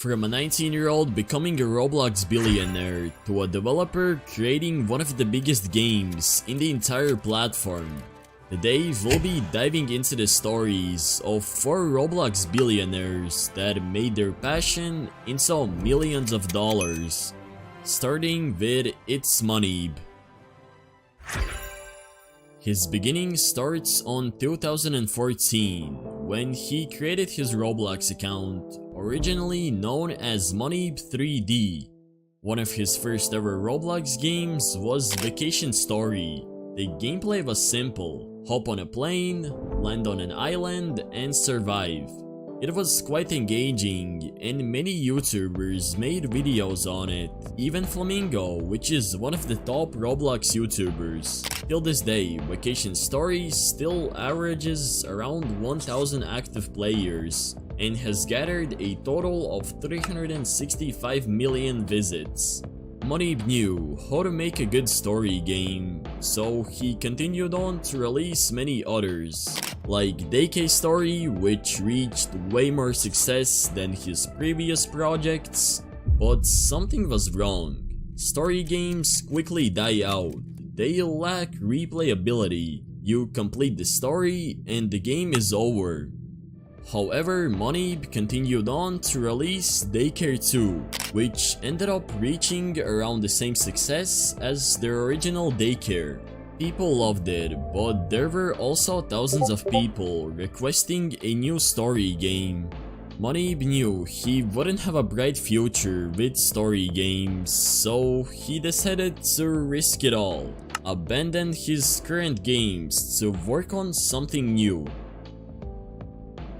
From a 19-year-old becoming a Roblox billionaire to a developer creating one of the biggest games in the entire platform. Today we'll be diving into the stories of 4 Roblox billionaires that made their passion into millions of dollars. Starting with It's Moneyb. His beginning starts on 2014 when he created his Roblox account, originally known as Moneyb 3D. One of his first ever Roblox games was Vacation Story. The gameplay was simple: hop on a plane, land on an island, and survive. It was quite engaging, and many YouTubers made videos on it, even Flamingo, which is one of the top Roblox YouTubers. Till this day, Vacation Story still averages around 1,000 active players, and has gathered a total of 365 million visits. Moneyb knew how to make a good story game, so he continued on to release many others, like Daycare Story, which reached way more success than his previous projects. But something was wrong. Story games quickly die out. They lack replayability. You complete the story and the game is over. However, Moneyb continued on to release Daycare 2, which ended up reaching around the same success as their original Daycare. People loved it, but there were also thousands of people requesting a new story game. Moneyb knew he wouldn't have a bright future with story games, so he decided to risk it all, abandon his current games to work on something new.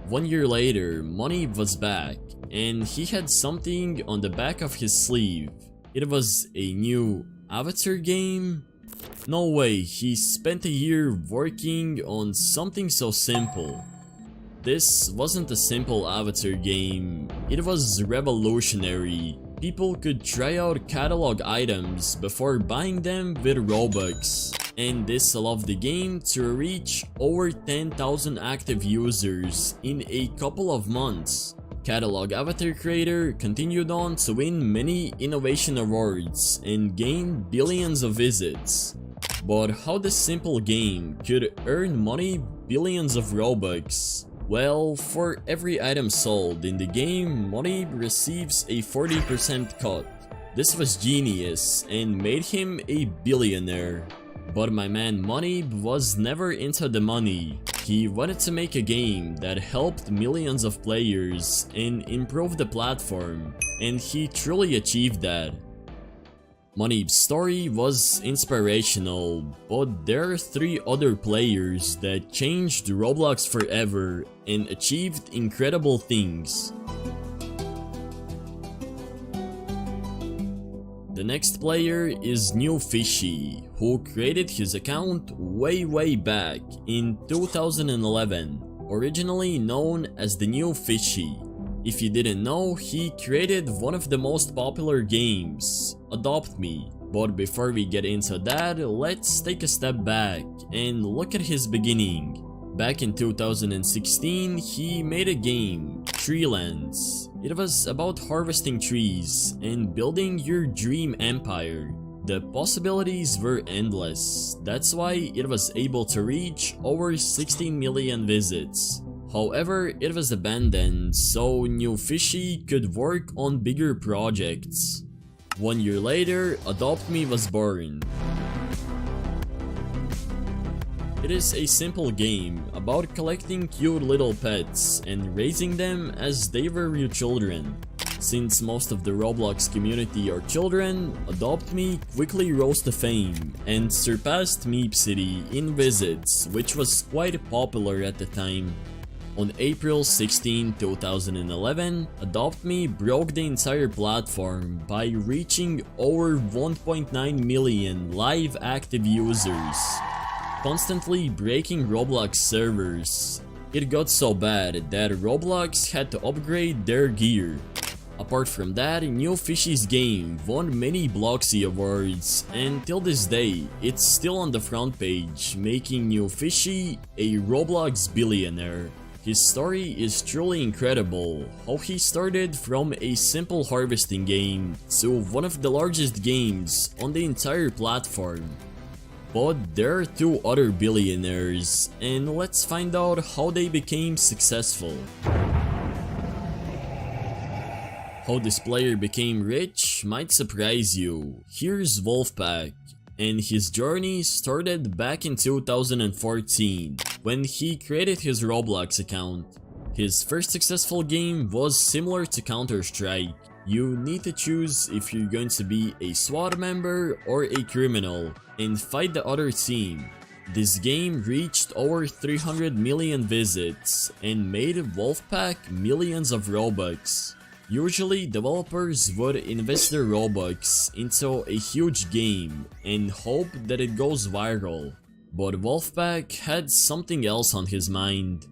1 year later, Moneyb was back, and he had something on the back of his sleeve. It was a new Avatar game? No way, he spent a year working on something so simple. This wasn't a simple Avatar game, it was revolutionary. People could try out catalog items before buying them with Robux, and this allowed the game to reach over 10,000 active users in a couple of months. Catalog Avatar creator continued on to win many innovation awards and gain billions of visits. But how this simple game could earn money billions of Robux? Well, for every item sold in the game, Moneyb receives a 40% cut. This was genius and made him a billionaire. But my man Moneyb was never into the money. He wanted to make a game that helped millions of players and improve the platform, and he truly achieved that. Moneyb's story was inspirational, but there are 3 other players that changed Roblox forever and achieved incredible things. The next player is New Fishy, who created his account way back in 2011, originally known as the New Fishy. If you didn't know, he created one of the most popular games, Adopt Me. But before we get into that, let's take a step back and look at his beginning. Back in 2016, he made a game, Treelands. It was about harvesting trees and building your dream empire. The possibilities were endless, that's why it was able to reach over 16 million visits. However, it was abandoned, so New Fishy could work on bigger projects. 1 year later, Adopt Me was born. It is a simple game about collecting cute little pets and raising them as they were your children. Since most of the Roblox community are children, Adopt Me quickly rose to fame and surpassed Meep City in visits, which was quite popular at the time. On April 16, 2011, Adopt Me broke the entire platform by reaching over 1.9 million live active users, constantly breaking Roblox servers. It got so bad that Roblox had to upgrade their gear. Apart from that, New Fishy's game won many Bloxy awards, and till this day, it's still on the front page, making New Fishy a Roblox billionaire. His story is truly incredible, how he started from a simple harvesting game to one of the largest games on the entire platform. But there are two other billionaires, and let's find out how they became successful. How this player became rich might surprise you. Here's Wolfpack, and his journey started back in 2014 when he created his Roblox account. His first successful game was similar to Counter-Strike. You need to choose if you're going to be a SWAT member or a criminal and fight the other team. This game reached over 300 million visits and made Wolfpack millions of Robux. Usually, developers would invest their Robux into a huge game and hope that it goes viral. But Wolfpack had something else on his mind.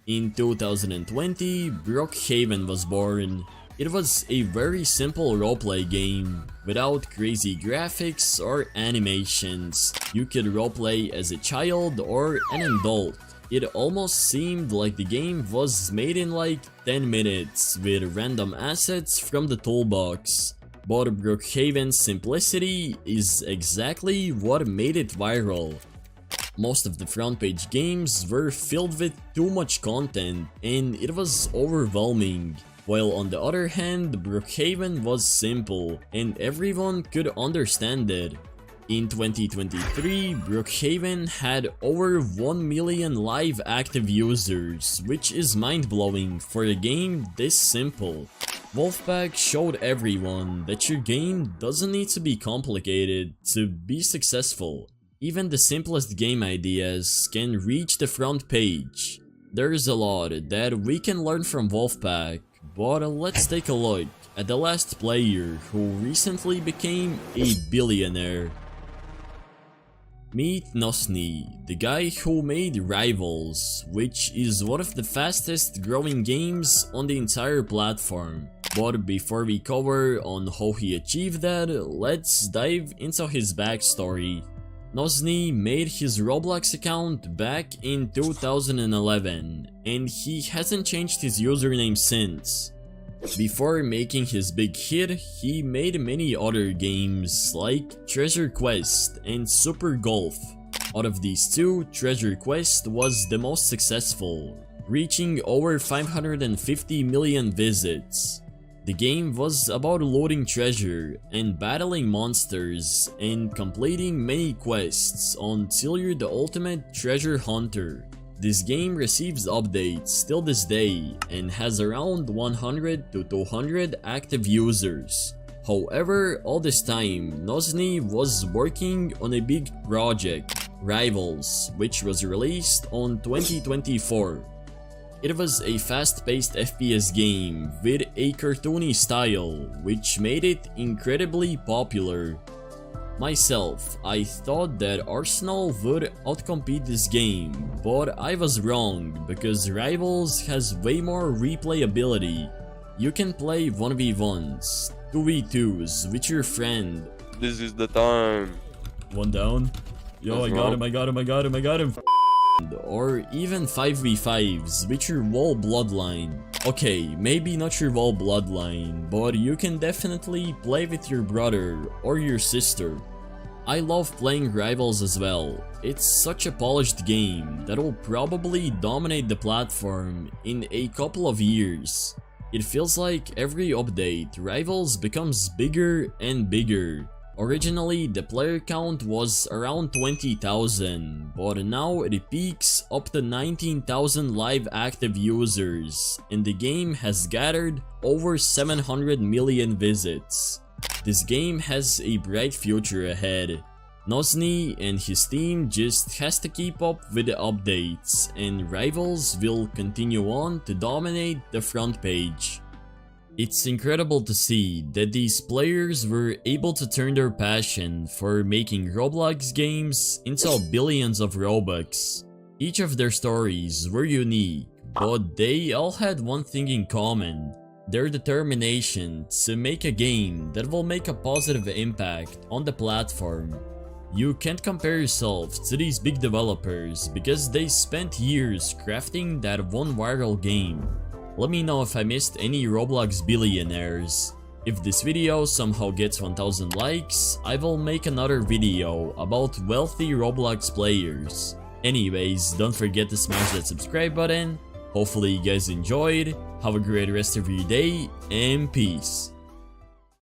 In 2020, Brookhaven was born. It was a very simple roleplay game, without crazy graphics or animations. You could roleplay as a child or an adult. It almost seemed like the game was made in like 10 minutes with random assets from the toolbox. But Brookhaven's simplicity is exactly what made it viral. Most of the front page games were filled with too much content and it was overwhelming. While on the other hand, Brookhaven was simple and everyone could understand it. In 2023, Brookhaven had over 1 million live active users, which is mind-blowing for a game this simple. Wolfpack showed everyone that your game doesn't need to be complicated to be successful. Even the simplest game ideas can reach the front page. There's a lot that we can learn from Wolfpack, but let's take a look at the last player who recently became a billionaire. Meet Nosny, the guy who made Rivals, which is one of the fastest growing games on the entire platform. But before we cover on how he achieved that, let's dive into his backstory. Nosny made his Roblox account back in 2011, and he hasn't changed his username since. Before making his big hit, he made many other games like Treasure Quest and Super Golf. Out of these two, Treasure Quest was the most successful, reaching over 550 million visits. The game was about loading treasure and battling monsters and completing many quests until you're the ultimate treasure hunter. This game receives updates till this day and has around 100 to 200 active users. However, all this time, Nosny was working on a big project, Rivals, which was released on 2024. It was a fast-paced FPS game with a cartoony style, which made it incredibly popular. Myself, I thought that Arsenal would outcompete this game, but I was wrong because Rivals has way more replayability. You can play 1v1s, 2v2s with your friend. This is the time. One down. Yo, I got him. Or even 5v5s with your whole bloodline. Okay, maybe not your whole bloodline, but you can definitely play with your brother or your sister. I love playing Rivals as well. It's such a polished game that will probably dominate the platform in a couple of years. It feels like every update, Rivals becomes bigger and bigger. Originally, the player count was around 20,000, but now it peaks up to 19,000 live active users, and the game has gathered over 700 million visits. This game has a bright future ahead. Nosny and his team just has to keep up with the updates, and Rivals will continue on to dominate the front page. It's incredible to see that these players were able to turn their passion for making Roblox games into billions of Robux. Each of their stories were unique, but they all had one thing in common: their determination to make a game that will make a positive impact on the platform. You can't compare yourself to these big developers because they spent years crafting that one viral game. Let me know if I missed any Roblox billionaires. If this video somehow gets 1000 likes, I will make another video about wealthy Roblox players. Anyways, don't forget to smash that subscribe button. Hopefully you guys enjoyed. Have a great rest of your day and peace.